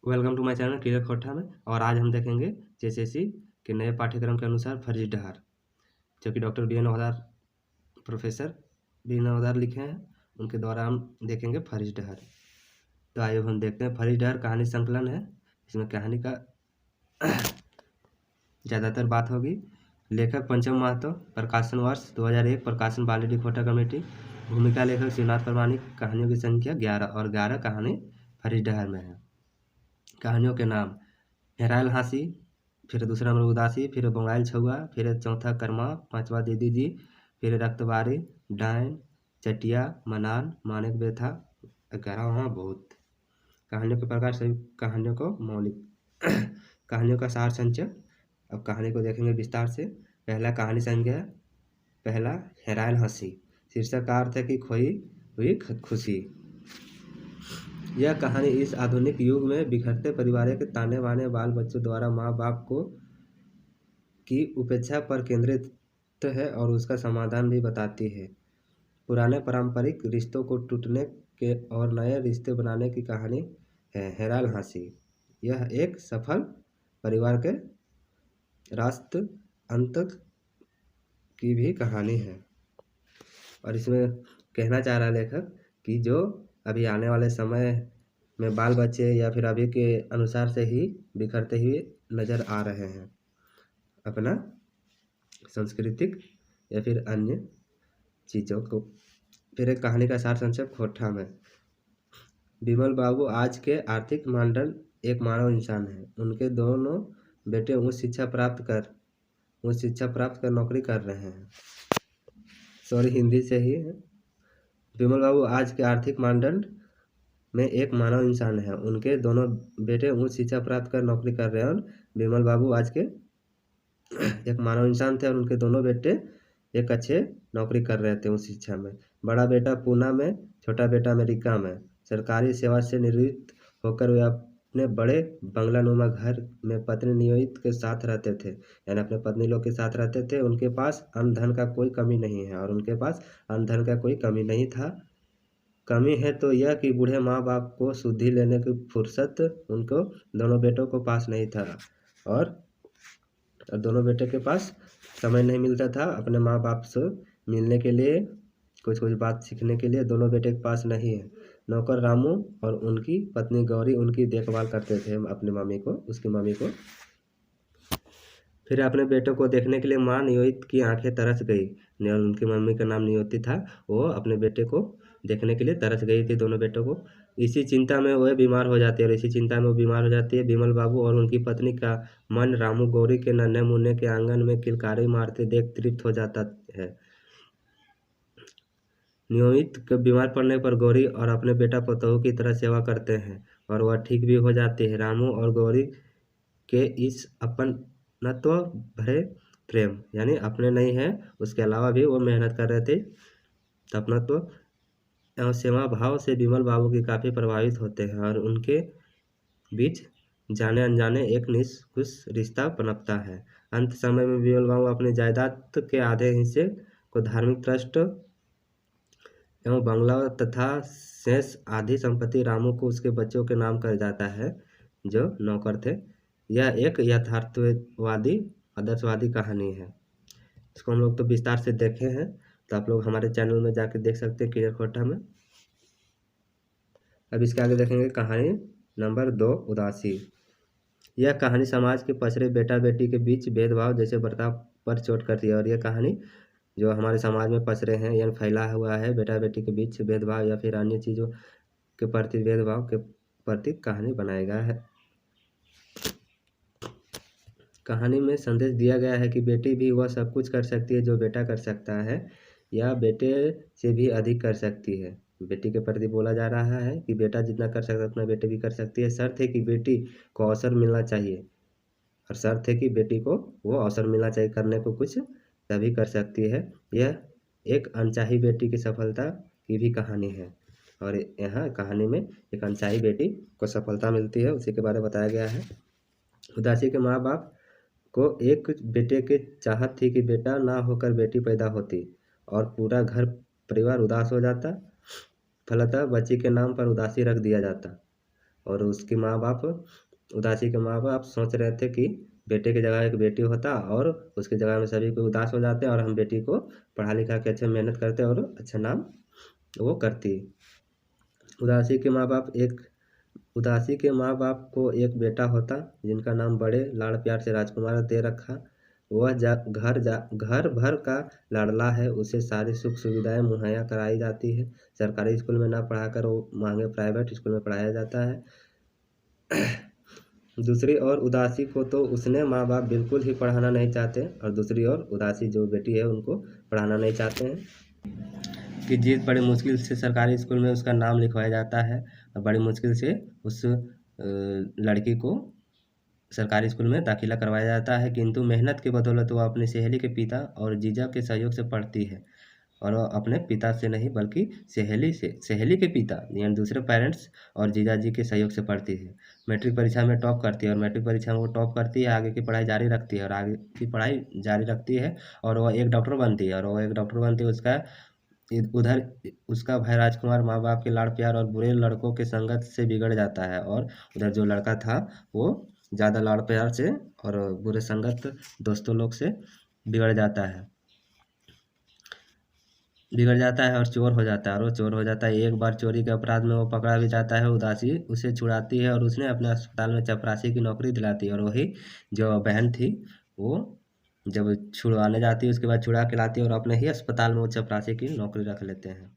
Welcome to my channel क्लियर खोटा में। और आज हम देखेंगे जेएसएससी के नए पाठ्यक्रम के अनुसार फर्जी डहर, जो कि doctor B N Nawadar professor B N Nawadar लिखे हैं, उनके द्वारा हम देखेंगे फर्जी डहर। तो आइए हम देखते हैं। फर्जी डहर कहानी संकलन है। इसमें कहानी का ज़्यादातर बात होगी। लेखक पंचम महतो, प्रकाशन वर्ष 2001, प्रकाशन बालीडी खोटा कमेटी। भूमिका लेखक शिवनाथ परमाणिक। कहानियों की संख्या 11 और 11 कहानी फर्जी डहर में है। कहानियों के नाम: हेरायल हाँसी, फिर दूसरा नंबर उदासी, फिर बंगाइल छुआ, फिर चौथा कर्मा, पांचवा दीदी जी, फिर रक्तबारी, डायन, चटिया, मनान, मानिक बेथा, 11वां भूत। कहानियों के प्रकार सभी कहानियों को मौलिक कहानियों का सार संचय। अब कहानी को देखेंगे विस्तार से। पहला कहानी संज्ञा। पहला हेरायल हंसी। शीर्षक का अर्थ है कि खोई हुई खुशी। यह कहानी इस आधुनिक युग में बिखरते परिवार के ताने बाने बाल बच्चों द्वारा माँ बाप को की उपेक्षा पर केंद्रित है और उसका समाधान भी बताती है। पुराने पारंपरिक रिश्तों को टूटने के और नए रिश्ते बनाने की कहानी है हेरायल हाँसी। यह एक सफल परिवार के रास्ते अंत की भी कहानी है। और इसमें कहना चाह रहा है लेखक कि जो अभी आने वाले समय में बाल बच्चे या फिर अभी के अनुसार से ही बिखरते हुए नज़र आ रहे हैं अपना सांस्कृतिक या फिर अन्य चीज़ों को। फिर एक कहानी का सार संक्षेप खोटा में। विमल बाबू आज के आर्थिक मानदंड एक मानव इंसान है। उनके दोनों बेटे उच्च शिक्षा प्राप्त कर नौकरी कर रहे हैं। सॉरी, हिंदी से ही है। विमल बाबू आज के आर्थिक मानदंड में एक मानव इंसान है। उनके दोनों बेटे उच्च शिक्षा प्राप्त कर नौकरी कर रहे हैं। और विमल बाबू आज के एक मानव इंसान थे और उनके दोनों बेटे एक अच्छे नौकरी कर रहे थे उच्च शिक्षा में। बड़ा बेटा पूना में, छोटा बेटा अमेरिका में। सरकारी सेवा से निवृत्त होकर वे अपने बड़े बंगलानुमा घर में पत्नी नियोजित के साथ रहते थे, यानी अपने पत्नी लोग के साथ रहते थे। उनके पास अन्न धन का कोई कमी नहीं है और उनके पास अन्न धन का कोई कमी नहीं था। कमी है तो यह कि बूढ़े माँ बाप को शुद्धि लेने की फुर्सत उनको दोनों बेटों को पास नहीं था और दोनों बेटे के पास समय नहीं मिलता था अपने माँ बाप से मिलने के लिए, कुछ बात सीखने के लिए दोनों बेटे के पास नहीं है। नौकर रामू और उनकी पत्नी गौरी उनकी देखभाल करते थे, अपनी मम्मी को, उसकी मम्मी को। फिर अपने बेटों को देखने के लिए माँ नियोजित की आंखें तरस गई। उनकी मम्मी का नाम नियोजित था। वो अपने बेटे को देखने के लिए तरस गई थी, दोनों बेटों को। इसी चिंता में वह बीमार हो जाती है और इसी चिंता में वो बीमार हो जाती है। विमल बाबू और उनकी पत्नी का मन रामू गौरी के नन्हे मुन्ने के आंगन में किलकारी मारते देख तृप्त हो जाता है। नियोजित के बीमार पड़ने पर गौरी और अपने बेटा पतोहू की तरह सेवा करते हैं और वह ठीक भी हो जाती है। रामू और गौरी के इस अपनत्व भरे प्रेम, यानी अपने नहीं है उसके अलावा भी वो मेहनत कर रहे थे, अपनत्व एवं सेवा भाव से विमल बाबू की काफ़ी प्रभावित होते हैं और उनके बीच जाने अनजाने एक निष्कुश रिश्ता पनपता है। अंत समय में विमल बाबू अपनी जायदाद के आधे हिस्से को धार्मिक ट्रस्ट एवं बंगला तथा शेष आधी संपत्ति रामू को उसके बच्चों के नाम कर जाता है, जो नौकर थे। यह एक यथार्थवादी आदर्शवादी कहानी है। इसको हम लोग तो विस्तार से देखे हैं, तो आप लोग हमारे चैनल में जाके देख सकते हैं क्लियर खोटा में। अब इसके आगे देखेंगे कहानी नंबर 2, उदासी। यह कहानी समाज के पसरे बेटा बेटी के बीच भेदभाव जैसे बर्ताव पर चोट करती है। और यह कहानी जो हमारे समाज में पसरे हैं, यानी फैला हुआ है बेटा बेटी के बीच भेदभाव या फिर अन्य चीज़ों के प्रति भेदभाव के प्रति कहानी बनाया गया है। कहानी में संदेश दिया गया है कि बेटी भी वह सब कुछ कर सकती है जो बेटा कर सकता है या बेटे से भी अधिक कर सकती है। बेटी के प्रति बोला जा रहा है कि बेटा जितना कर सकता है उतना बेटी भी कर सकती है। शर्त है कि बेटी को अवसर मिलना चाहिए और शर्त है कि बेटी को वो अवसर मिलना चाहिए करने को कुछ, तभी कर सकती है। यह एक अनचाही बेटी की सफलता की भी कहानी है और यहाँ कहानी में एक अनचाही बेटी को सफलता मिलती है, उसी के बारे में बताया गया है। उदासी के माँ बाप को एक बेटे की चाहत थी कि बेटा ना होकर बेटी पैदा होती और पूरा घर परिवार उदास हो जाता। फलतः बच्ची के नाम पर उदासी रख दिया जाता और उसके माँ बाप, उदासी के माँ बाप सोच रहे थे कि बेटे की जगह एक बेटी होता और उसकी जगह में सभी को उदास हो जाते और हम बेटी को पढ़ा लिखा के अच्छे मेहनत करते और अच्छा नाम वो करती। उदासी के माँ बाप एक उदासी के माँ बाप को एक बेटा होता जिनका नाम बड़े लाड़ प्यार से राजकुमार दे रखा। वह घर भर का लाडला है, उसे सारी सुख सुविधाएं मुहैया कराई जाती है। सरकारी स्कूल में ना पढ़ाकर वो महंगे प्राइवेट स्कूल में पढ़ाया जाता है। दूसरी ओर उदासी को तो उसने माँ बाप बिल्कुल ही पढ़ाना नहीं चाहते और दूसरी ओर उदासी जो बेटी है उनको पढ़ाना नहीं चाहते हैं कि जिस बड़ी मुश्किल से सरकारी स्कूल में उसका नाम लिखवाया जाता है और बड़ी मुश्किल से उस लड़की को सरकारी स्कूल में दाखिला करवाया जाता है, किंतु मेहनत की बदौलत वो अपनी सहेली के पिता और जीजा के सहयोग से पढ़ती है और वो अपने पिता से नहीं बल्कि सहेली के पिता यानी दूसरे पेरेंट्स और जीजा जी के सहयोग से पढ़ती है। मैट्रिक परीक्षा में टॉप करती है और मैट्रिक परीक्षा में वो टॉप करती है, आगे की पढ़ाई जारी रखती है और आगे की पढ़ाई जारी रखती है और वह एक डॉक्टर बनती है और वह एक डॉक्टर बनती है। उधर उसका भाई राजकुमार माँ बाप के लाड़ प्यार और बुरे लड़कों के संगत से बिगड़ जाता है और उधर जो लड़का था वो ज़्यादा लाड़ प्यार से और बुरे संगत दोस्तों लोग से बिगड़ जाता है और चोर हो जाता है और वो चोर हो जाता है। एक बार चोरी के अपराध में वो पकड़ा भी जाता है। उदासी उसे छुड़ाती है और उसने अपने अस्पताल में चपरासी की नौकरी दिलाती है और वही जो बहन थी वो जब छुड़वाने जाती है उसके बाद छुड़ा के लाती है और अपने ही अस्पताल में वो चपरासी की नौकरी रख लेते हैं।